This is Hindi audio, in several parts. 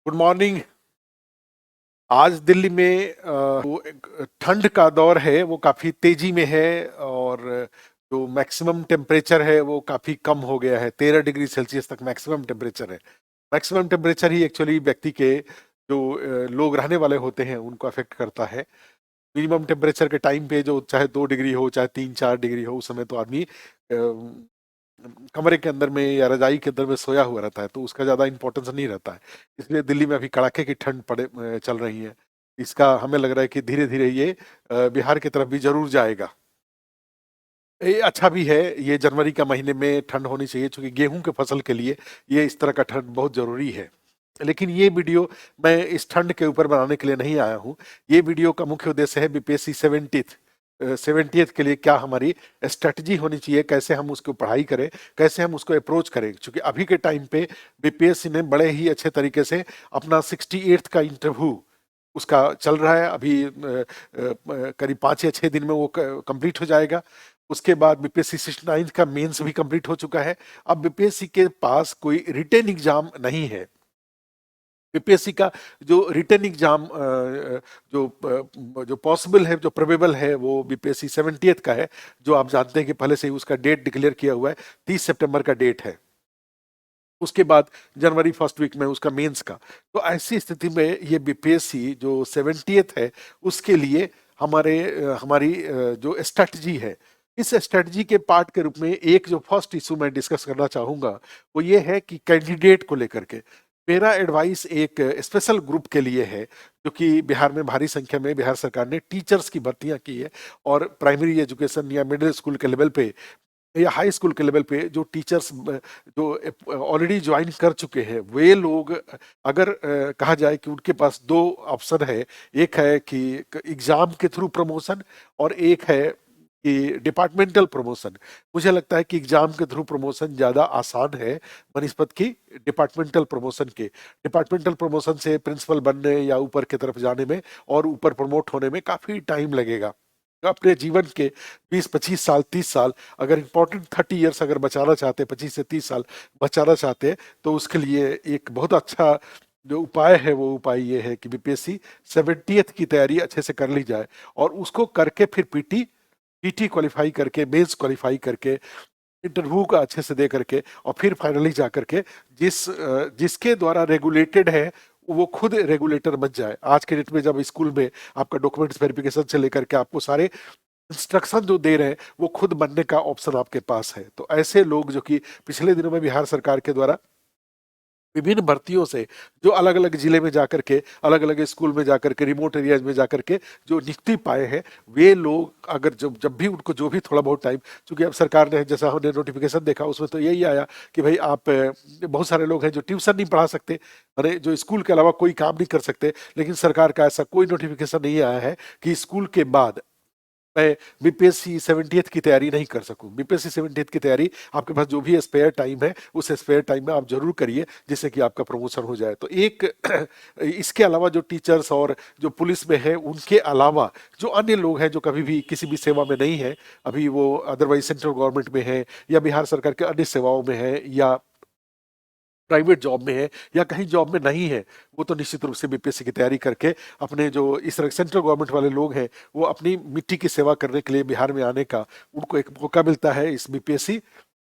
Good morning. आज दिल्ली में वो एक ठंड का दौर है, वो काफी तेजी में है। और जो मैक्सिमम टेम्परेचर है वो काफी कम हो गया है। 13 डिग्री सेल्सियस तक मैक्सिमम टेम्परेचर है। मैक्सिमम टेम्परेचर ही एक्चुअली व्यक्ति के जो लोग रहने वाले होते हैं उनको अफेक्ट करता है। मिनिमम टेम्परेचर के टाइम पे जो चाहे 2 डिग्री हो चाहे 3-4 डिग्री हो, उस समय तो आदमी कमरे के अंदर में या रजाई के अंदर में सोया हुआ रहता है, तो उसका ज्यादा इंपॉर्टेंस नहीं रहता है। इसलिए दिल्ली में अभी कड़ाके की ठंड चल रही है। इसका हमें लग रहा है कि धीरे धीरे ये बिहार की तरफ भी जरूर जाएगा। ये अच्छा भी है। ये जनवरी का महीने में ठंड होनी चाहिए, क्योंकि गेहूं के फसल के लिए ये इस तरह का ठंड बहुत जरूरी है। लेकिन ये वीडियो मैं इस ठंड के ऊपर बनाने के लिए नहीं आया हूँ। ये वीडियो का मुख्य उद्देश्य है बीपीएससी 70th के लिए क्या हमारी स्ट्रेटजी होनी चाहिए, कैसे हम उसको पढ़ाई करें, कैसे हम उसको अप्रोच करें। क्योंकि अभी के टाइम पे बीपीएससी ने बड़े ही अच्छे तरीके से अपना 68th का इंटरव्यू उसका चल रहा है अभी। करीब 5 या 6 दिन में वो कंप्लीट हो जाएगा। उसके बाद बीपीएससी 69 का मेंस भी कंप्लीट हो चुका है। अब बीपीएससी के पास कोई रिटेन एग्जाम नहीं है। बीपीएससी का जो रिटन एग्जाम जो पॉसिबल है, जो प्रोबेबल है, वो बीपीएससी 70th का है। जो आप जानते हैं कि पहले से ही उसका डेट डिक्लेयर किया हुआ है, 30 सितंबर का डेट है। उसके बाद जनवरी फर्स्ट वीक में उसका मेंस का। तो ऐसी स्थिति में ये बीपीएससी जो 70th है उसके लिए हमारी जो स्ट्रेटजी है, इस स्ट्रेटजी के पार्ट के रूप में एक जो फर्स्ट इशू मैं डिस्कस करना चाहूंगा वो ये है कि कैंडिडेट को लेकर के मेरा एडवाइस एक स्पेशल ग्रुप के लिए है। जो कि बिहार में भारी संख्या में बिहार सरकार ने टीचर्स की भर्तियां की है, और प्राइमरी एजुकेशन या मिडिल स्कूल के लेवल पे या हाई स्कूल के लेवल पे जो टीचर्स जो ऑलरेडी ज्वाइन कर चुके हैं, वे लोग अगर कहा जाए कि उनके पास दो ऑप्शन है। एक है कि एग्जाम के थ्रू प्रमोशन, और एक है कि डिपार्टमेंटल प्रमोशन। मुझे लगता है कि एग्जाम के थ्रू प्रमोशन ज़्यादा आसान है बनिस्बत की डिपार्टमेंटल प्रमोशन के। डिपार्टमेंटल प्रमोशन से प्रिंसिपल बनने या ऊपर की तरफ जाने में और ऊपर प्रमोट होने में काफ़ी टाइम लगेगा। अपने जीवन के 20-25 साल 30 साल, अगर इंपॉर्टेंट 30 इयर्स अगर बचाना चाहते हैं, 25 से 30 साल बचाना चाहते हैं, तो उसके लिए एक बहुत अच्छा जो उपाय है वो उपाय ये है कि बीपीएससी 70th की तैयारी अच्छे से कर ली जाए, और उसको करके फिर पीटी क्वालिफाई करके, मेंस क्वालिफाई करके, इंटरव्यू का अच्छे से दे करके, और फिर फाइनली जा करके जिसके द्वारा रेगुलेटेड है वो खुद रेगुलेटर बन जाए। आज के डेट में जब स्कूल में आपका डॉक्यूमेंट्स वेरिफिकेशन से लेकर के आपको सारे इंस्ट्रक्शन जो दे रहे हैं, वो खुद बनने का ऑप्शन आपके पास है। तो ऐसे लोग जो कि पिछले दिनों में बिहार सरकार के द्वारा विभिन्न भर्तियों से जो अलग अलग जिले में जाकर के, अलग अलग स्कूल में जाकर के, रिमोट एरियाज में जाकर के जो नियुक्ति पाए हैं, वे लोग अगर जब जब भी उनको जो भी थोड़ा बहुत टाइम, क्योंकि अब सरकार ने जैसा हमने नोटिफिकेशन देखा उसमें तो यही आया कि भाई आप बहुत सारे लोग हैं जो ट्यूशन नहीं पढ़ा सकते, अरे जो स्कूल के अलावा कोई काम नहीं कर सकते। लेकिन सरकार का ऐसा कोई नोटिफिकेशन नहीं आया है कि स्कूल के बाद मैं बीपीएससी 70th की तैयारी नहीं कर सकूं। बीपीएससी 70th की तैयारी आपके पास जो भी स्पेयर टाइम है, उस स्पेयर टाइम में आप जरूर करिए, जिससे कि आपका प्रमोशन हो जाए। तो एक इसके अलावा जो टीचर्स और जो पुलिस में है, उनके अलावा जो अन्य लोग हैं जो कभी भी किसी भी सेवा में नहीं है, अभी वो अदरवाइज सेंट्रल गवर्नमेंट में है या बिहार सरकार के अन्य सेवाओं में है या प्राइवेट जॉब में है या कहीं जॉब में नहीं है, वो तो निश्चित रूप से बीपीएससी की तैयारी करके अपने जो इस सेंट्रल गवर्नमेंट वाले लोग हैं, वो अपनी मिट्टी की सेवा करने के लिए बिहार में आने का उनको एक मौका मिलता है इस बीपीएससी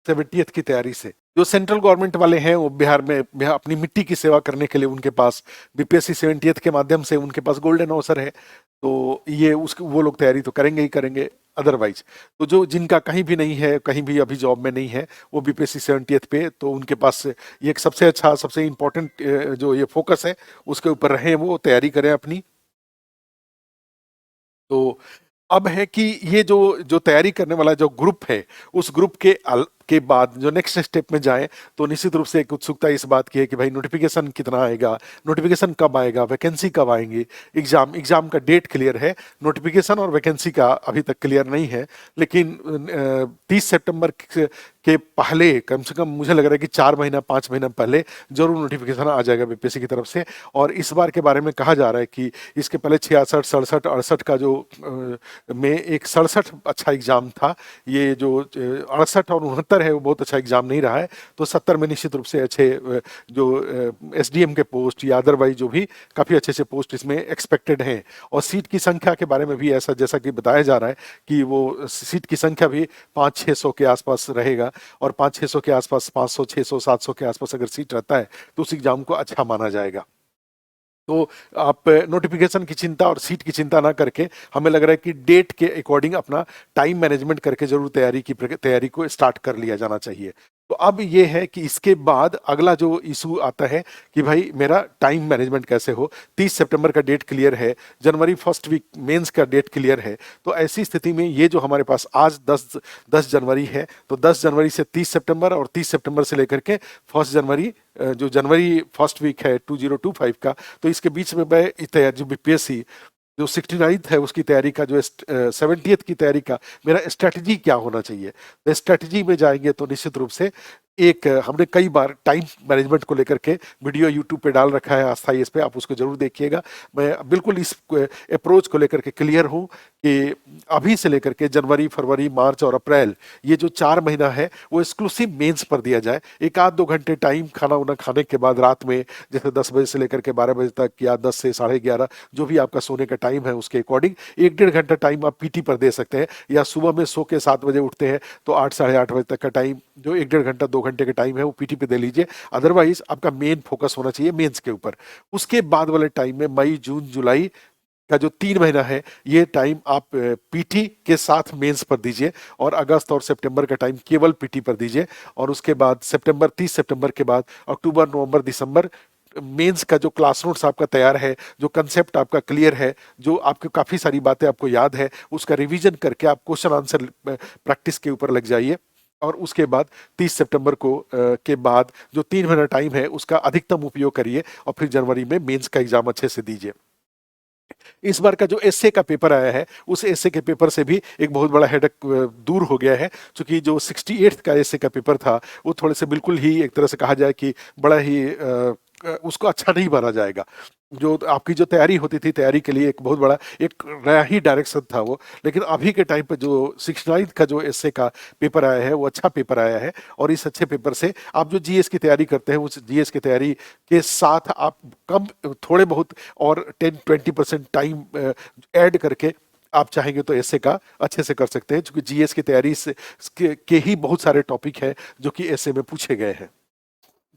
70th की तैयारी से। जो सेंट्रल गवर्नमेंट वाले हैं वो बिहार अपनी मिट्टी की सेवा करने के लिए उनके पास बीपीएससी 70th के माध्यम से उनके पास गोल्डन अवसर है। तो ये उसके वो लोग तैयारी तो करेंगे ही करेंगे। अदरवाइज तो जो जिनका कहीं भी नहीं है, कहीं भी अभी जॉब में नहीं है, वो बीपीएससी 70th पे, तो उनके पास ये एक सबसे अच्छा सबसे इम्पोर्टेंट जो ये फोकस है उसके ऊपर रहे, वो तैयारी करें अपनी। तो अब है कि ये जो जो तैयारी करने वाला जो ग्रुप है, उस ग्रुप के बाद जो नेक्स्ट स्टेप में जाए, तो निश्चित रूप से एक उत्सुकता इस बात की है कि भाई नोटिफिकेशन कितना आएगा, नोटिफिकेशन कब आएगा, वैकेंसी कब आएंगी। एग्जाम का डेट क्लियर है, नोटिफिकेशन और वैकेंसी का अभी तक क्लियर नहीं है। लेकिन 30 सितंबर के पहले, कम से कम मुझे लग रहा है कि 4 महीना 5 महीना पहले जरूर नोटिफिकेशन आ जाएगा बीपीएससी की तरफ से। और इस बार के बारे में कहा जा रहा है कि इसके पहले 66 67 68 का जो में एक 67 अच्छा एग्जाम था। ये जो 68 और 69 70 है वो बहुत अच्छा एग्जाम नहीं रहा है, तो 70 में निश्चित रूप से अच्छे जो एसडीएम के पोस्ट या अदरवाइज जो भी काफ़ी अच्छे से पोस्ट इसमें एक्सपेक्टेड हैं। और सीट की संख्या के बारे में भी ऐसा जैसा कि बताया जा रहा है कि वो सीट की संख्या भी 500-600 के आसपास रहेगा, और 500-600 के आसपास, 500, 600, 700 के आसपास अगर सीट रहता है तो उस एग्जाम को अच्छा माना जाएगा। तो आप नोटिफिकेशन की चिंता और सीट की चिंता ना करके, हमें लग रहा है कि डेट के अकॉर्डिंग अपना टाइम मैनेजमेंट करके जरूर तैयारी को स्टार्ट कर लिया जाना चाहिए। तो अब ये है कि इसके बाद अगला जो इशू आता है कि भाई मेरा टाइम मैनेजमेंट कैसे हो। 30 सितंबर का डेट क्लियर है, जनवरी फर्स्ट वीक मेंस का डेट क्लियर है। तो ऐसी स्थिति में ये जो हमारे पास आज 10 जनवरी है, तो 10 जनवरी से 30 सितंबर और 30 सितंबर से लेकर के 1 जनवरी, जो जनवरी फर्स्ट वीक है 2025 का, तो इसके बीच में मैं तैयारी जो बीपीएससी जो 69th है उसकी तैयारी का, जो 70th की तैयारी का मेरा स्ट्रेटजी क्या होना चाहिए। तो स्ट्रेटजी में जाएंगे तो निश्चित रूप से एक हमने कई बार टाइम मैनेजमेंट को लेकर के वीडियो यूट्यूब पे डाल रखा है आस्था इस पे, आप उसको जरूर देखिएगा। मैं बिल्कुल इस अप्रोच को लेकर के क्लियर हूँ कि अभी से लेकर के जनवरी, फरवरी, मार्च और अप्रैल, ये जो 4 महीना है वो एक्सक्लूसिव मेंस पर दिया जाए। एक आध 2 घंटे टाइम खाना वाना खाने के बाद रात में, जैसे 10 बजे से लेकर के 12 बजे तक या 10 से 11:30, जो भी आपका सोने का टाइम है उसके अकॉर्डिंग 1-1.5 घंटा टाइम आप पीटी पर दे सकते हैं। या सुबह में सो के 7 बजे उठते हैं तो 8, 8:30 बजे तक का टाइम, जो 1-1.5 घंटा 2 घंटे का टाइम है वो पीटी पे दे लीजिए। अदरवाइज आपका मेन फोकस होना चाहिए मेंस के ऊपर। उसके बाद वाले टाइम में मई, जून, जुलाई का जो 3 महीना है, ये टाइम आप पीटी के साथ मेंस पर दीजिए, और अगस्त और सितंबर का टाइम केवल पीटी पर दीजिए। और उसके बाद सितंबर, 30 सितंबर के बाद अक्टूबर, नवंबर, दिसंबर मेंस का जो क्लास नोट्स आपका तैयार है, जो कंसेप्ट आपका क्लियर है, जो आपकी काफ़ी सारी बातें आपको याद है, उसका रिवीजन करके आप क्वेश्चन आंसर प्रैक्टिस के ऊपर लग जाइए। और उसके बाद 30 सितंबर को के बाद जो 3 महीना टाइम है उसका अधिकतम उपयोग करिए, और फिर जनवरी में मेंस का एग्जाम अच्छे से दीजिए। इस बार का जो एसए का पेपर आया है, उस एसए के पेपर से भी एक बहुत बड़ा हेडक दूर हो गया है। क्योंकि जो 68th का एसए का पेपर था वो थोड़े से बिल्कुल ही एक तरह से कहा जाए कि बड़ा ही उसको अच्छा नहीं माना जाएगा। जो आपकी जो तैयारी होती थी, तैयारी के लिए एक बहुत बड़ा एक नया ही डायरेक्शन था वो। लेकिन अभी के टाइम पे जो 69th का जो एसए का पेपर आया है वो अच्छा पेपर आया है। और इस अच्छे पेपर से आप जो जीएस की तैयारी करते हैं, उस जीएस की तैयारी के साथ आप कम थोड़े बहुत और 10-20% टाइम ऐड करके आप चाहेंगे तो एसए का अच्छे से कर सकते हैं। क्योंकि जीएस की तैयारी से के ही बहुत सारे टॉपिक हैं जो कि एसए में पूछे गए हैं।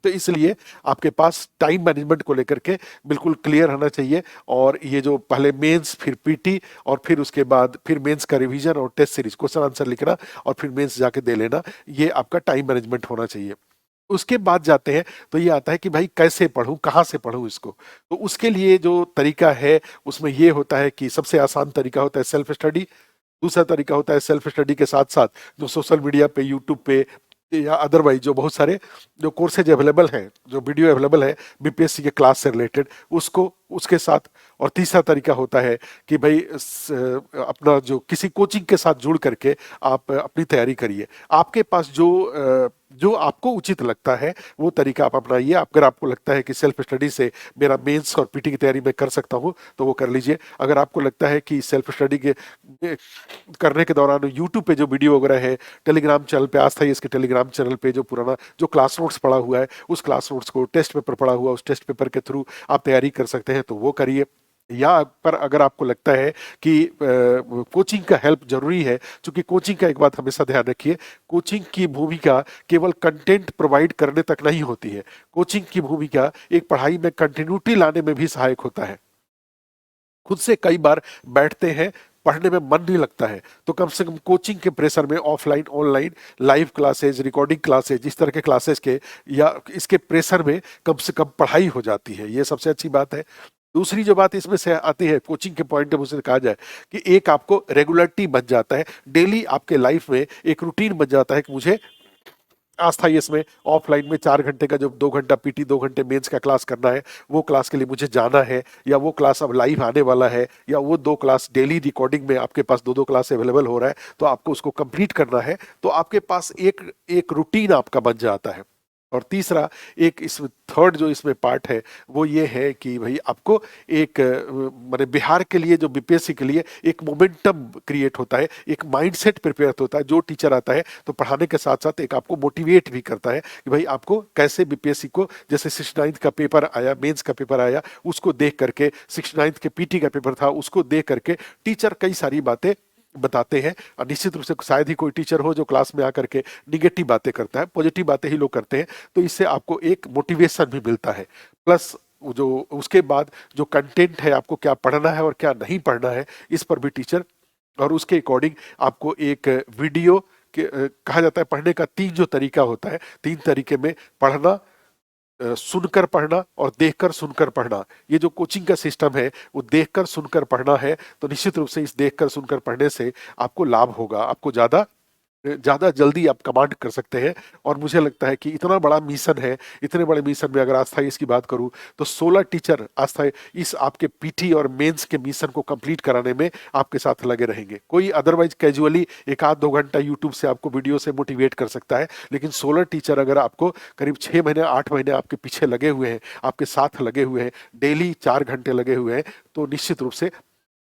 तो इसलिए आपके पास टाइम मैनेजमेंट को लेकर के बिल्कुल क्लियर होना चाहिए। और ये जो पहले मेंस, फिर पीटी, और फिर उसके बाद फिर मेंस का रिवीजन और टेस्ट सीरीज क्वेश्चन आंसर लिखना, और फिर मेंस जाके दे लेना, ये आपका टाइम मैनेजमेंट होना चाहिए। उसके बाद जाते हैं तो ये आता है कि भाई कैसे पढूं, कहाँ से पढूं इसको। तो उसके लिए जो तरीका है उसमें ये होता है कि सबसे आसान तरीका होता है सेल्फ स्टडी। दूसरा तरीका होता है सेल्फ स्टडी के साथ साथ जो सोशल मीडिया पे, यूट्यूब पे या अदरवाइज जो बहुत सारे जो कोर्सेज अवेलेबल हैं, जो वीडियो अवेलेबल है बीपीएससी के क्लास से रिलेटेड, उसको उसके साथ। और तीसरा तरीका होता है कि भाई अपना जो किसी कोचिंग के साथ जुड़ करके आप अपनी तैयारी करिए। आपके पास जो आपको उचित लगता है वो तरीका आप अपनाइए। अगर आपको लगता है कि सेल्फ स्टडी से मेरा मेंस और पीटी की तैयारी मैं कर सकता हूँ तो वो कर लीजिए। अगर आपको लगता है कि सेल्फ स्टडी के करने के दौरान यूट्यूब पे जो वीडियो वगैरह है, टेलीग्राम चैनल पे, आज था इसके टेलीग्राम चैनल पे जो पुराना जो क्लास नोट्स पढ़ा हुआ है, उस क्लास नोट्स को, टेस्ट पेपर पढ़ा हुआ उस टेस्ट पेपर के थ्रू आप तैयारी कर सकते हैं तो वो करिए। या पर अगर आपको लगता है कि कोचिंग का हेल्प जरूरी है, क्योंकि कोचिंग का एक बात हमेशा ध्यान रखिए, कोचिंग की भूमिका केवल कंटेंट प्रोवाइड करने तक नहीं होती है। कोचिंग की भूमिका एक पढ़ाई में कंटिन्यूटी लाने में भी सहायक होता है। खुद से कई बार बैठते हैं, पढ़ने में मन नहीं लगता है, तो कम से कम कोचिंग के प्रेशर में offline, online, live classes, recording classes, इस तरह के क्लासेस के या इसके प्रेशर में कम से कम पढ़ाई हो जाती है। ये सबसे अच्छी बात है। दूसरी जो बात इसमें से आती है कोचिंग के पॉइंट ऑफ व्यू से कहा जाए कि एक आपको रेगुलरिटी बन जाता है, डेली आपके लाइफ में एक रूटीन बन जाता है कि मुझे आस्था इसमें ऑफलाइन में 4 घंटे का जो 2 घंटा पीटी, 2 घंटे मेंस का क्लास करना है, वो क्लास के लिए मुझे जाना है, या वो क्लास अब लाइव आने वाला है, या वो 2 क्लास डेली रिकॉर्डिंग में आपके पास 2-2 क्लास अवेलेबल हो रहा है तो आपको उसको कंप्लीट करना है। तो आपके पास एक एक रूटीन आपका बन जाता है। और तीसरा एक इसमें थर्ड जो इसमें पार्ट है वो ये है कि भाई आपको एक माने बिहार के लिए जो बीपीएससी के लिए एक मोमेंटम क्रिएट होता है, एक माइंडसेट प्रिपेयर होता है। जो टीचर आता है तो पढ़ाने के साथ साथ एक आपको मोटिवेट भी करता है कि भाई आपको कैसे बीपीएससी को, जैसे 69th का पेपर आया, मेंस का पेपर आया, उसको देख करके, 69th के पीटी का पेपर था उसको देख करके टीचर कई सारी बातें बताते हैं। और निश्चित रूप से शायद ही कोई टीचर हो जो क्लास में आकर के निगेटिव बातें करता है, पॉजिटिव बातें ही लोग करते हैं। तो इससे आपको एक मोटिवेशन भी मिलता है। प्लस जो उसके बाद जो कंटेंट है, आपको क्या पढ़ना है और क्या नहीं पढ़ना है, इस पर भी टीचर, और उसके अकॉर्डिंग आपको एक वीडियो के कहा जाता है पढ़ने का 3 जो तरीका होता है, 3 तरीके में पढ़ना, सुनकर पढ़ना और देखकर सुनकर पढ़ना। ये जो कोचिंग का सिस्टम है वो देखकर सुनकर पढ़ना है। तो निश्चित रूप से इस देखकर सुनकर पढ़ने से आपको लाभ होगा, आपको ज्यादा ज्यादा जल्दी आप कमांड कर सकते हैं। और मुझे लगता है कि इतना बड़ा मिशन है, इतने बड़े मिशन में अगर आस्था इसकी बात करूं तो 16 टीचर आस्था इस आपके पीटी और मेंस के मिशन को कंप्लीट कराने में आपके साथ लगे रहेंगे। कोई अदरवाइज कैजुअली एक आध 2 घंटा यूट्यूब से आपको वीडियो से मोटिवेट कर सकता है, लेकिन 16 टीचर अगर आपको करीब 6 महीने 8 महीने आपके पीछे लगे हुए हैं, आपके साथ लगे हुए हैं, डेली 4 घंटे लगे हुए हैं, तो निश्चित रूप से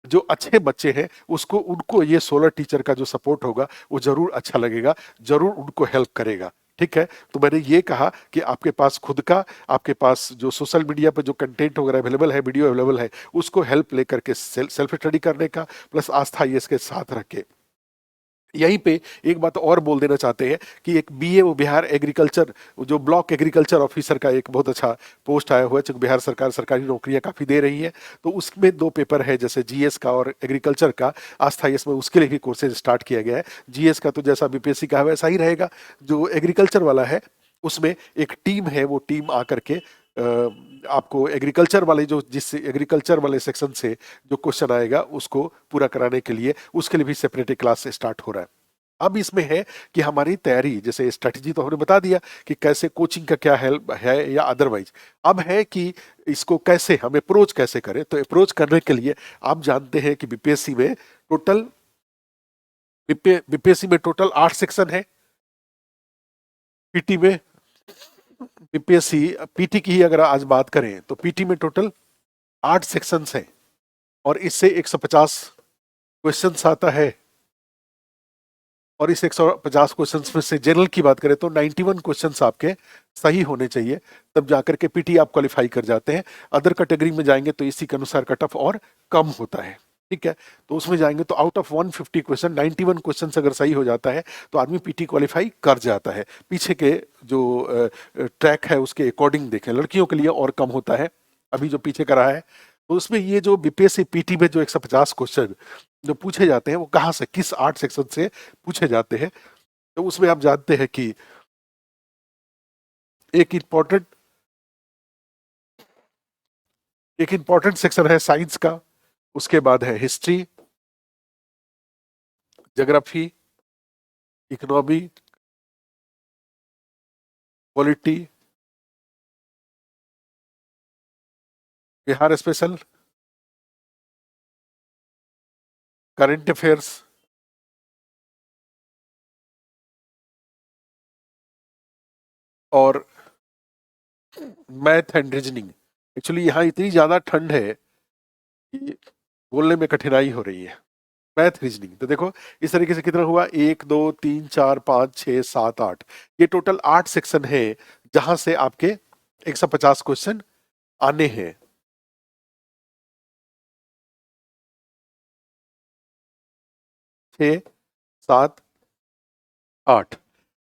जो अच्छे बच्चे हैं उसको, उनको ये 16 टीचर का जो सपोर्ट होगा वो जरूर अच्छा लगेगा, जरूर उनको हेल्प करेगा। ठीक है, तो मैंने ये कहा कि आपके पास खुद का, आपके पास जो सोशल मीडिया पर जो कंटेंट वगैरह अवेलेबल है, वीडियो अवेलेबल है, उसको हेल्प लेकर के सेल्फ स्टडी करने का, प्लस आस्था ये इसके साथ रख के। यहीं पे एक बात और बोल देना चाहते हैं कि एक बीए वो बिहार एग्रीकल्चर, जो ब्लॉक एग्रीकल्चर ऑफिसर का एक बहुत अच्छा पोस्ट आया हुआ है, क्योंकि बिहार सरकार सरकारी नौकरियां काफी दे रही है। तो उसमें 2 पेपर है, जैसे जीएस का और एग्रीकल्चर का। आस्था इसमें उसके लिए भी कोर्सेज स्टार्ट किया गया है। जीएस का तो जैसा बीपीएससी का है वैसा ही रहेगा। जो एग्रीकल्चर वाला है उसमें एक टीम है, वो टीम आकर के आपको एग्रीकल्चर वाले जो, जिस एग्रीकल्चर वाले सेक्शन से जो क्वेश्चन आएगा उसको पूरा कराने के लिए, उसके लिए भी सेपरेट क्लास स्टार्ट हो रहा है। अब इसमें है कि हमारी तैयारी, जैसे स्ट्रेटजी तो हमने बता दिया कि कैसे कोचिंग का क्या हेल्प है या अदरवाइज। अब है कि इसको कैसे हम अप्रोच कैसे करें। तो अप्रोच करने के लिए आप जानते हैं कि बीपीएससी में टोटल 8 सेक्शन है। पीटी में, बीपीएससी पीटी की ही अगर आज बात करें तो पीटी में टोटल 8 सेक्शंस हैं और इससे 150 क्वेश्चंस आता है। और इस 150 क्वेश्चंस में से जनरल की बात करें तो 91 क्वेश्चंस आपके सही होने चाहिए, तब जाकर के पीटी आप क्वालिफाई कर जाते हैं। अदर कैटेगरी में जाएंगे तो इसी के अनुसार कट ऑफ और कम होता है। ठीक है, तो उसमें जाएंगे तो आउट ऑफ 150 क्वेश्चन 91 क्वेश्चन अगर सही हो जाता है तो आदमी पीटी क्वालिफाई कर जाता है। पीछे के जो ट्रैक है उसके अकॉर्डिंग देखें, लड़कियों के लिए और कम होता है अभी जो पीछे का रहा है। तो उसमें ये जो बीपीएससी पीटी में जो 150 क्वेश्चन जो पूछे जाते हैं वो कहाँ से, किस 8 सेक्शन से पूछे जाते हैं। तो उसमें आप जानते हैं कि एक इंपॉर्टेंट सेक्शन है साइंस का, उसके बाद है history, geography, economy, polity, Bihar special, current affairs और मैथ एंड रीजनिंग। एक्चुअली यहाँ इतनी ज्यादा ठंड है कि बोलने में कठिनाई हो रही है। मैथ रीजनिंग तो देखो इस तरीके से कितना हुआ, 1 2 3 4 5 6 7 8, ये टोटल 8 सेक्शन है जहां से आपके 150 क्वेश्चन आने हैं। 6 7 8।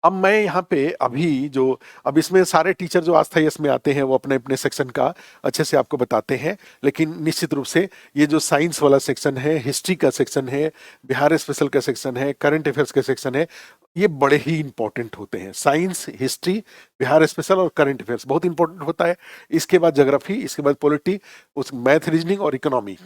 अब मैं यहाँ पे अभी जो, अब इसमें सारे टीचर जो आस्था यस में आते हैं वो अपने अपने सेक्शन का अच्छे से आपको बताते हैं, लेकिन निश्चित रूप से ये जो साइंस वाला सेक्शन है, हिस्ट्री का सेक्शन है, बिहार स्पेशल का सेक्शन है, करंट अफेयर्स का सेक्शन है, ये बड़े ही इंपॉर्टेंट होते हैं। साइंस, हिस्ट्री, बिहार स्पेशल और करंट अफेयर्स बहुत इंपॉर्टेंट होता है। इसके बाद ज्योग्राफी, इसके बाद पॉलिटी, उस मैथ, रीजनिंग और इकोनॉमी,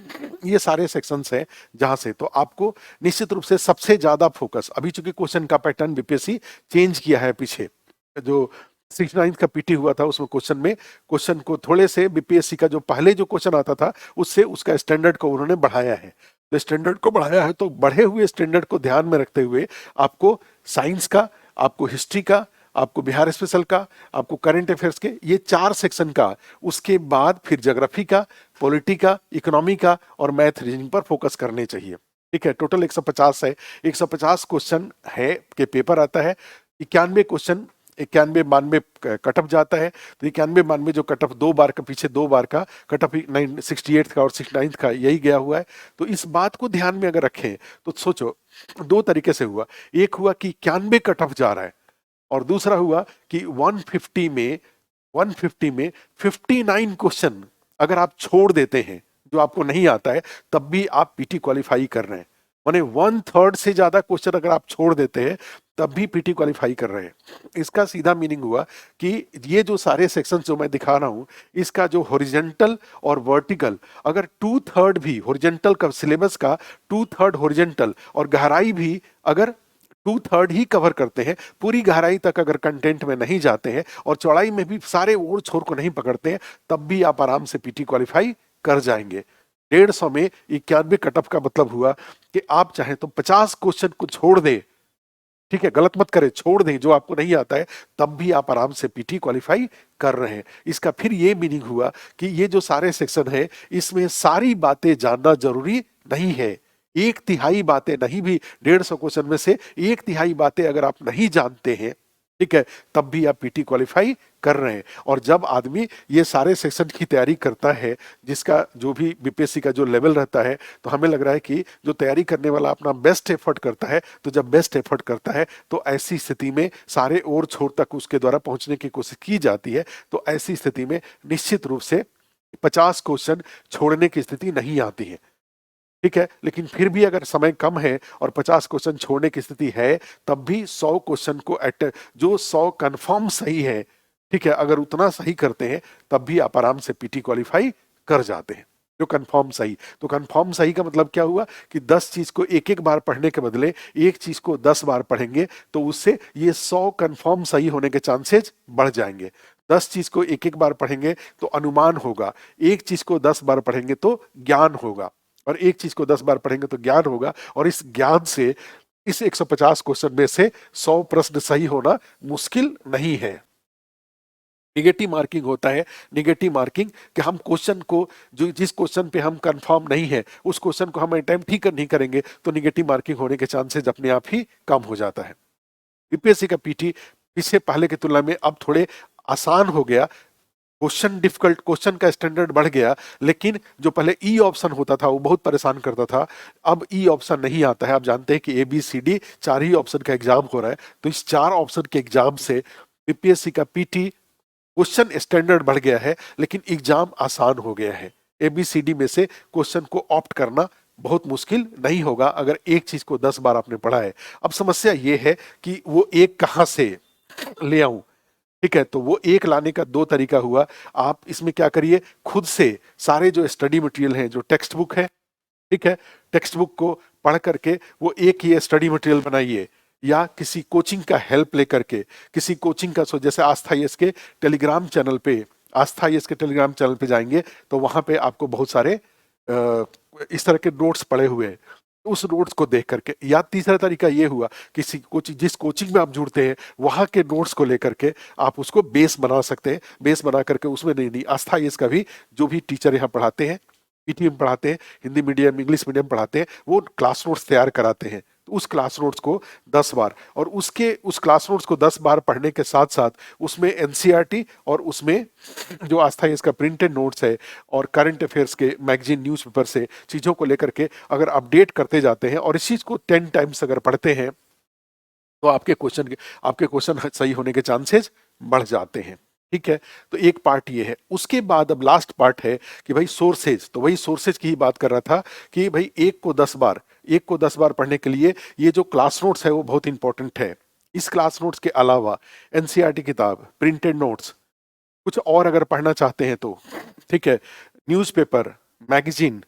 ये सारे सेक्शंस हैं जहां से तो आपको निश्चित रूप से सबसे ज्यादा फोकस, अभी चूंकि क्वेश्चन का पैटर्न बीपीएससी चेंज किया है, पीछे जो 69 का पीटी हुआ था उसमें क्वेश्चन को थोड़े से बीपीएससी का जो पहले जो क्वेश्चन आता था उससे उसका स्टैंडर्ड को उन्होंने बढ़ाया है। तो स्टैंडर्ड को बढ़ाया है तो बढ़े हुए स्टैंडर्ड को ध्यान में रखते हुए आपको साइंस का, आपको हिस्ट्री का, आपको बिहार स्पेशल का, आपको करंट अफेयर्स के, ये 4 सेक्शन का। उसके बाद फिर ज्योग्राफी का, पॉलिटी का, इकोनॉमी का और मैथ रीजनिंग पर फोकस करने चाहिए। ठीक है, टोटल 150 है, 150 क्वेश्चन है के पेपर आता है। 91 क्वेश्चन, 91-92 कटअप जाता है। तो 91-92 जो कटअप 2 बार का, पीछे 2 बार का कटअप 68 का और 69 का यही गया हुआ है। तो इस बात को ध्यान में अगर रखें तो सोचो 2 तरीके से हुआ। एक हुआ कि 91 कटअप जा रहा है और दूसरा हुआ कि 150 में 59 क्वेश्चन अगर आप छोड़ देते हैं जो आपको नहीं आता है, तब भी आप पीटी क्वालिफाई कर रहे हैं। माने 1/3 से ज्यादा क्वेश्चन अगर आप छोड़ देते हैं तब भी पीटी क्वालिफाई कर रहे हैं। इसका सीधा मीनिंग हुआ कि ये जो सारे सेक्शन जो मैं दिखा रहा हूं, इसका जो हॉरिजेंटल और वर्टिकल, अगर 2/3 भी हॉरिजेंटल का सिलेबस का 2/3 हॉरिजेंटल और गहराई भी अगर 2/3 ही कवर करते हैं, पूरी गहराई तक अगर कंटेंट में नहीं जाते हैं और चौड़ाई में भी सारे ओर छोर को नहीं पकड़ते हैं, तब भी आप आराम से पीटी क्वालिफाई कर जाएंगे। 150 में 91 कटअप का मतलब हुआ कि आप चाहें तो 50 क्वेश्चन को छोड़ दें, ठीक है, गलत मत करें, छोड़ दें जो आपको नहीं आता है, तब भी आप आराम से पीटी क्वालिफाई कर रहे हैं। इसका फिर ये मीनिंग हुआ कि ये जो सारे सेक्शन है, इसमें सारी बातें जानना जरूरी नहीं है। 1/3 बातें नहीं भी, 150 क्वेश्चन में से 1/3 बातें अगर आप नहीं जानते हैं, ठीक है, तब भी आप पीटी क्वालिफाई कर रहे हैं। और जब आदमी ये सारे सेक्शन की तैयारी करता है, जिसका जो भी बीपीएससी का जो लेवल रहता है, तो हमें लग रहा है कि जो तैयारी करने वाला अपना बेस्ट एफर्ट करता है, तो जब बेस्ट एफर्ट करता है तो ऐसी स्थिति में सारे और छोर तक उसके द्वारा पहुंचने की कोशिश की जाती है। तो ऐसी स्थिति में निश्चित रूप से 50 क्वेश्चन छोड़ने की स्थिति नहीं आती है। ठीक है, लेकिन फिर भी अगर समय कम है और 50 क्वेश्चन छोड़ने की स्थिति है, तब भी 100 क्वेश्चन को जो 100 कंफर्म सही है, ठीक है, अगर उतना सही करते हैं तब भी आप आराम से पीटी क्वालिफाई कर जाते हैं। जो कंफर्म सही, तो कंफर्म सही का मतलब क्या हुआ कि 10 चीज को एक एक बार पढ़ने के बदले एक चीज को 10 बार पढ़ेंगे, तो उससे ये 100 कंफर्म सही होने के चांसेस बढ़ जाएंगे। 10 चीज को एक एक बार पढ़ेंगे तो अनुमान होगा, एक चीज को 10 बार पढ़ेंगे तो ज्ञान होगा, और एक चीज को 10 बार पढ़ेंगे तो ज्ञान होगा। और इस ज्ञान से इस 150 क्वेश्चन में से 100 प्रश्न सही होना मुश्किल नहीं है। निगेटिव मार्किंग होता है, निगेटिव मार्किंग कि हम क्वेश्चन को, जो जिस क्वेश्चन पे हम कंफर्म नहीं है, उस क्वेश्चन को हम अटेम्प्ट ही नहीं करेंगे, तो निगेटिव मार्किंग होने के चांसेस अपने आप ही कम हो जाता है। यूपीएससी का पीटी इससे पहले की तुलना में अब थोड़े आसान हो गया। क्वेश्चन डिफिकल्ट, क्वेश्चन का स्टैंडर्ड बढ़ गया, लेकिन जो पहले ई ऑप्शन होता था वो बहुत परेशान करता था। अब ई ऑप्शन नहीं आता है। आप जानते हैं कि ABCD 4 ही ऑप्शन का एग्जाम हो रहा है, तो इस 4 ऑप्शन के एग्जाम से यूपीएससी का पीटी क्वेश्चन स्टैंडर्ड बढ़ गया है, लेकिन एग्जाम आसान हो गया है। ABCD में से क्वेश्चन को ऑप्ट करना बहुत मुश्किल नहीं होगा अगर एक चीज को 10 बार आपने पढ़ा है। अब समस्या ये है कि वो एक कहां से ले आऊं, ठीक है, तो वो एक लाने का 2 तरीका हुआ। आप इसमें क्या करिए, खुद से सारे जो स्टडी मटेरियल हैं, जो टेक्स्ट बुक है, ठीक है, टेक्स्ट बुक को पढ़ करके वो एक ही स्टडी मटेरियल बनाइए, या किसी कोचिंग का हेल्प लेकर के, किसी कोचिंग का, सो जैसे आस्था यस के टेलीग्राम चैनल पे, आस्था यस के टेलीग्राम चैनल पे जाएंगे तो वहां पे आपको बहुत सारे इस तरह के नोट्स पड़े हुए हैं, उस नोट्स को देख करके। या तीसरा तरीका ये हुआ, किसी कोचिंग, जिस कोचिंग में आप जुड़ते हैं वहां के नोट्स को लेकर के आप उसको बेस बना सकते हैं। बेस बना करके उसमें नहीं आस्था इसका भी जो भी टीचर यहाँ पढ़ाते हैं, पीटी में पढ़ाते हैं, हिंदी मीडियम इंग्लिश मीडियम पढ़ाते हैं, वो क्लास नोट्स तैयार कराते हैं। तो उस क्लास नोट्स को 10 बार, और उस क्लास नोट्स को 10 बार पढ़ने के साथ साथ उसमें एनसीईआरटी और उसमें जो आस्था इसका प्रिंटेड नोट्स है और करंट अफेयर्स के मैगजीन न्यूज़पेपर से चीजों को लेकर के अगर अपडेट करते जाते हैं और इस चीज को 10 टाइम्स अगर पढ़ते हैं, तो आपके क्वेश्चन सही होने के चांसेस बढ़ जाते हैं। ठीक है, तो एक पार्ट ये है। उसके बाद अब लास्ट पार्ट है कि भाई सोर्सेज, तो वही सोर्सेज की ही बात कर रहा था कि भाई एक को 10 बार पढ़ने के लिए ये जो क्लास नोट्स है वो बहुत इंपॉर्टेंट है। इस क्लास नोट्स के अलावा एनसीईआरटी किताब, प्रिंटेड नोट्स, कुछ और अगर पढ़ना चाहते हैं तो ठीक है, न्यूज़पेपर, मैगजीन,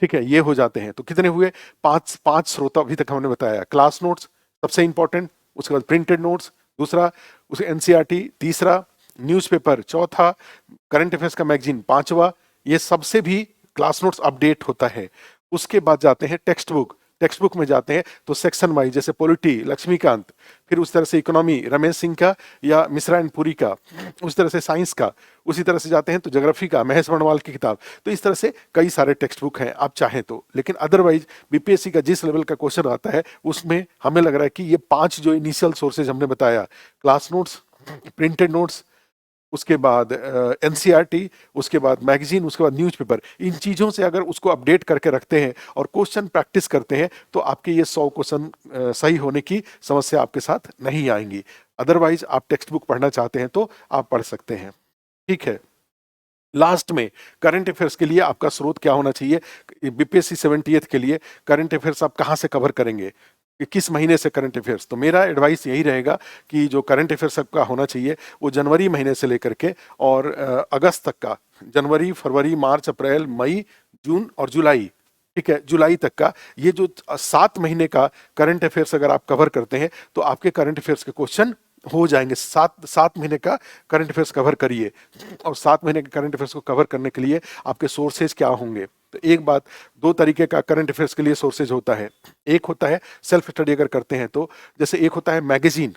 ठीक है, ये हो जाते हैं। तो कितने हुए, 5 स्रोत अभी तक हमने बताया। क्लास नोट्स सबसे इंपॉर्टेंट, उसके बाद प्रिंटेड नोट्स दूसरा, उसे एनसीईआरटी तीसरा, न्यूज़पेपर चौथा, करंट अफेयर्स का मैगजीन पांचवा, ये सबसे भी क्लास नोट्स अपडेट होता है। उसके बाद जाते हैं टेक्स्ट बुक, टेक्स्ट बुक में जाते हैं तो सेक्शन वाइज, जैसे पॉलिटी लक्ष्मीकांत, फिर उस तरह से इकोनॉमी रमेश सिंह का या मिश्रा एंड पुरी का, उस तरह से साइंस का, उसी तरह से जाते हैं तो ज्योग्राफी का महेश वर्णवाल की किताब। तो इस तरह से कई सारे टेक्स्ट बुक हैं आप चाहें तो, लेकिन अदरवाइज बीपीएससी का जिस लेवल का क्वेश्चन आता है उसमें हमें लग रहा है कि ये 5 जो इनिशियल सोर्सेज हमने बताया, क्लास नोट्स, प्रिंटेड नोट्स, उसके बाद एनसीईआरटी, उसके बाद मैगजीन, उसके बाद न्यूज़पेपर, इन चीज़ों से अगर उसको अपडेट करके रखते हैं और क्वेश्चन प्रैक्टिस करते हैं तो आपके ये 100 क्वेश्चन सही होने की समस्या आपके साथ नहीं आएंगी। अदरवाइज आप टेक्स्ट बुक पढ़ना चाहते हैं तो आप पढ़ सकते हैं। ठीक है, लास्ट में करंट अफेयर्स के लिए आपका स्रोत क्या होना चाहिए? बीपीएससी 70th के लिए करंट अफेयर्स आप कहाँ से कवर करेंगे, कि किस महीने से करंट अफेयर्स? तो मेरा एडवाइस यही रहेगा कि जो करंट अफेयर्स आपका होना चाहिए वो जनवरी महीने से लेकर के और अगस्त तक का, जनवरी फरवरी मार्च अप्रैल मई जून और जुलाई, ठीक है, जुलाई तक का, ये जो 7 महीने का करंट अफेयर्स अगर आप कवर करते हैं तो आपके करंट अफेयर्स के क्वेश्चन हो जाएंगे। 7 महीने का करंट अफेयर्स कवर करिए, और 7 महीने के करंट अफेयर्स को कवर करने के लिए आपके सोर्सेज क्या होंगे? तो एक बात, 2 तरीके का करंट अफेयर्स के लिए सोर्सेज होता है। एक होता है सेल्फ स्टडी अगर करते हैं तो, जैसे एक होता है मैगजीन,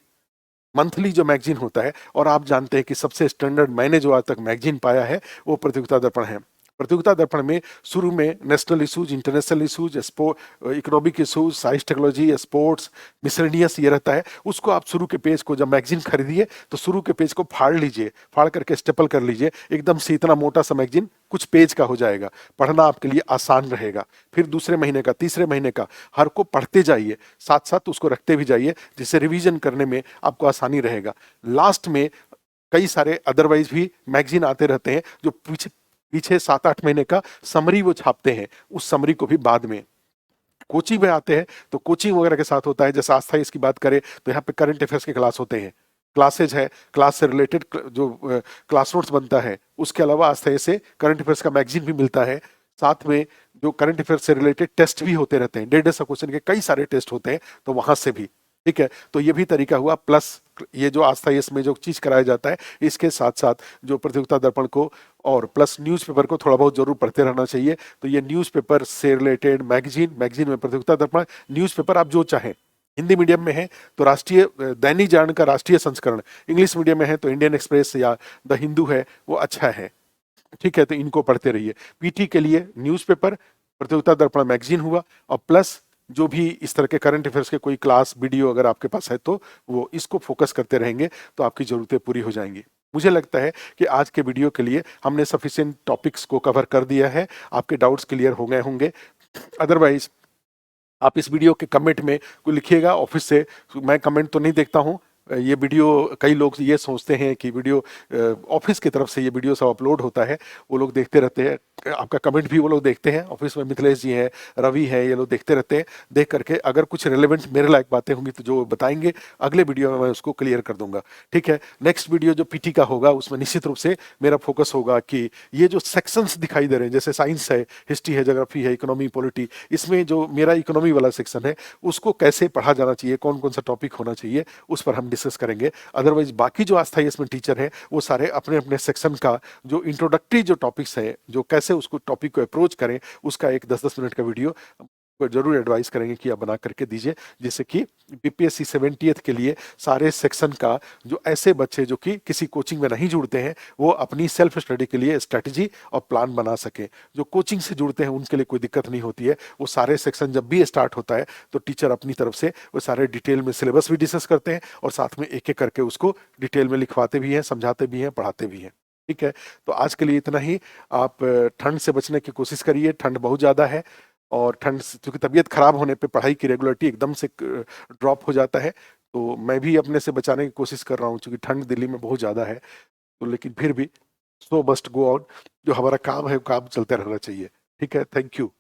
मंथली जो मैगजीन होता है, और आप जानते हैं कि सबसे स्टैंडर्ड मैंने जो आज तक मैगजीन पाया है वो प्रतियोगिता दर्पण है। प्रतियोगिता दर्पण में शुरू में national issues, international issues, economic issues, science technology, sports, miscellaneous ये रहता है। उसको आप शुरू के पेज को जब मैगजीन खरीदिए तो शुरू के पेज को फाड़ लीजिए, फाड़ करके स्टेपल कर लीजिए, एकदम से इतना मोटा सा मैगजीन कुछ पेज का हो जाएगा, पढ़ना आपके लिए आसान रहेगा। फिर दूसरे महीने का, तीसरे महीने का, हर को पढ़ते जाइए, साथ साथ उसको रखते भी जाइए, जिससे रिवीजन करने में आपको आसानी रहेगा। लास्ट में कई सारे अदरवाइज भी मैगजीन आते रहते हैं जो पीछे पीछे 7-8 महीने का समरी वो छापते हैं, उस समरी को भी बाद में कोचिंग में आते हैं तो कोचिंग वगैरह के साथ होता है। जैसे आस्था इसकी बात करें तो यहाँ पे करंट अफेयर्स के क्लास होते हैं, क्लासेज है, क्लास से रिलेटेड जो क्लास नोट्स बनता है, उसके अलावा आस्था से करंट अफेयर्स का मैगजीन भी मिलता है। साथ में जो करंट अफेयर्स से रिलेटेड टेस्ट भी होते रहते हैं, 150 क्वेश्चन के कई सारे टेस्ट होते हैं, तो वहां से भी, ठीक है। तो ये भी तरीका हुआ, प्लस ये जो आस्था इसमें जो चीज कराया जाता है इसके साथ साथ जो प्रतियोगिता दर्पण को और प्लस न्यूज़पेपर को थोड़ा बहुत जरूर पढ़ते रहना चाहिए। तो ये न्यूज़पेपर से रिलेटेड मैगजीन, मैगजीन में प्रतियोगिता दर्पण, न्यूज़पेपर आप जो चाहें। हिंदी मीडियम में है तो राष्ट्रीय दैनिक जागरण का राष्ट्रीय संस्करण, इंग्लिश मीडियम में है तो इंडियन एक्सप्रेस या द हिंदू है, वो अच्छा है, ठीक है। तो इनको पढ़ते रहिए। पीटी के लिए न्यूज़पेपर, प्रतियोगिता दर्पण मैगजीन हुआ, और प्लस जो भी इस तरह के करंट अफेयर्स के कोई क्लास वीडियो अगर आपके पास है तो वो इसको फोकस करते रहेंगे तो आपकी जरूरतें पूरी हो जाएंगी। मुझे लगता है कि आज के वीडियो के लिए हमने सफिशिएंट टॉपिक्स को कवर कर दिया है, आपके डाउट्स क्लियर हो गए होंगे। अदरवाइज आप इस वीडियो के कमेंट में कोई लिखिएगा ऑफिस से, मैं कमेंट तो नहीं देखता हूँ। ये वीडियो कई लोग ये सोचते हैं कि वीडियो ऑफिस की तरफ से ये वीडियो सब अपलोड होता है, वो लोग देखते रहते हैं, आपका कमेंट भी वो लोग देखते हैं। ऑफिस में मिथिलेश जी हैं, रवि है, ये लोग देखते रहते हैं। देख करके अगर कुछ रिलेवेंट मेरे लायक बातें होंगी तो जो बताएंगे अगले वीडियो में मैं उसको क्लियर कर दूंगा, ठीक है। नेक्स्ट वीडियो जो पीटी का होगा उसमें निश्चित रूप से मेरा फोकस होगा कि ये जो सेक्शंस दिखाई दे रहे हैं, जैसे साइंस है, हिस्ट्री है, ज्योग्राफी है, इकोनॉमी, पॉलिटी, इसमें जो मेरा इकोनॉमी वाला सेक्शन है उसको कैसे पढ़ा जाना चाहिए, कौन कौन सा टॉपिक होना चाहिए, उस पर हम डिस्कस करेंगे। अदरवाइज बाकी जो अस्थायी इसमें टीचर है वो सारे अपने अपने सेक्शन का जो इंट्रोडक्टरी जो टॉपिक्स है, जो कैसे उसको टॉपिक को अप्रोच करें, उसका एक 10-10 मिनट का वीडियो जरूर एडवाइस करेंगे कि आप बना करके दीजिए, जिससे कि बीपीएससी 70th के लिए सारे सेक्शन का जो ऐसे बच्चे जो कि किसी कोचिंग में नहीं जुड़ते हैं वो अपनी सेल्फ स्टडी के लिए स्ट्रेटजी और प्लान बना सके। जो कोचिंग से जुड़ते हैं उनके लिए कोई दिक्कत नहीं होती है, वो सारे सेक्शन जब भी स्टार्ट होता है तो टीचर अपनी तरफ से वो सारे डिटेल में सिलेबस भी डिस्कस करते हैं और साथ में एक एक करके उसको डिटेल में लिखवाते भी हैं, समझाते भी हैं, पढ़ाते भी हैं, ठीक है। तो आज के लिए इतना ही। आप ठंड से बचने की कोशिश करिए, ठंड बहुत ज़्यादा है, और ठंड से क्योंकि तबीयत खराब होने पे पढ़ाई की रेगुलरिटी एकदम से ड्रॉप हो जाता है। तो मैं भी अपने से बचाने की कोशिश कर रहा हूँ क्योंकि ठंड दिल्ली में बहुत ज़्यादा है, तो लेकिन फिर भी सो मस्ट गो आउट, जो हमारा काम है वो काम चलते रहना चाहिए, ठीक है। Thank you.